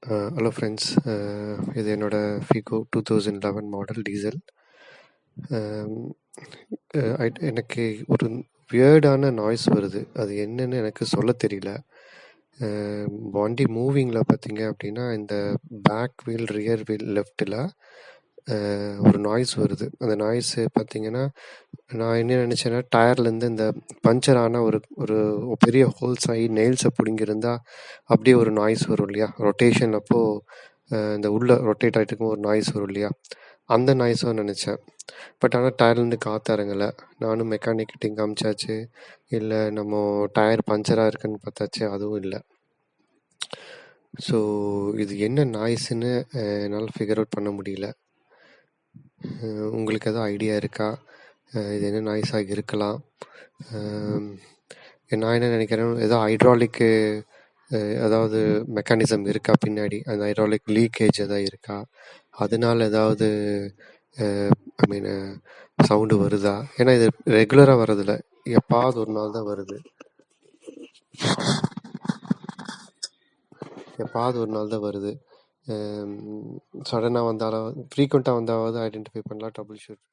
Hello friends. இது என்னோட Figo 2011 model diesel. எனக்கு ஒரு வியர்டான நாய்ஸ் வருது. அது என்னன்னு எனக்கு சொல்ல தெரியல. வண்டி மூவிங்கில் பார்த்தீங்க அப்படின்னா இந்த பேக் வீல் ரியர் வீல் லெஃப்டில் ஒரு நாய்ஸ் வருது. அந்த நாய்ஸு பார்த்தீங்கன்னா நான் என்ன நினச்சேன்னா டயர்லேருந்து இந்த பஞ்சர் ஆன ஒரு ஒரு பெரிய ஹோல்ஸ் ஆகி நெயில்ஸை பிடுங்கிருந்தா அப்படியே ஒரு நாய்ஸ் வரும் இல்லையா, ரொட்டேஷன் அப்போது இந்த உள்ள ரொட்டேட் ஆகிட்டு இருக்கும் ஒரு நாய்ஸ் வரும் இல்லையா, அந்த நாய்ஸாக நினச்சேன். பட் ஆனால் டயர்லேருந்து காற்று இறங்கலை. நானும் மெக்கானிக்கிட்டையும் காமிச்சாச்சு, இல்லை நம்ம டயர் பஞ்சராக இருக்குன்னு பார்த்தாச்சு, அதுவும் இல்லை. ஸோ இது என்ன நாய்ஸுன்னு என்னால் ஃபிகர் அவுட் பண்ண முடியல. உங்களுக்கு எதுவும் ஐடியா இருக்கா? இது என்ன நாய்ஸாக இருக்கலாம்? நான் என்ன நினைக்கிறேன், ஏதோ ஹைட்ராலிக்கு அதாவது மெக்கானிசம் இருக்கா பின்னாடி, அந்த ஹைட்ராலிக் லீக்கேஜ் எதாவது இருக்கா, அதனால ஏதாவது ஐ மீன் சவுண்டு வருதா? ஏன்னா இது ரெகுலராக வர்றதில்ல, எப்பாவது ஒரு நாள் தான் வருது. சடனாக வந்தாலும் ஃப்ரீக்வெண்ட்டாக வந்தாவது ஐடென்டிஃபை பண்ணலாம், ட்ரபிள் ஷூட்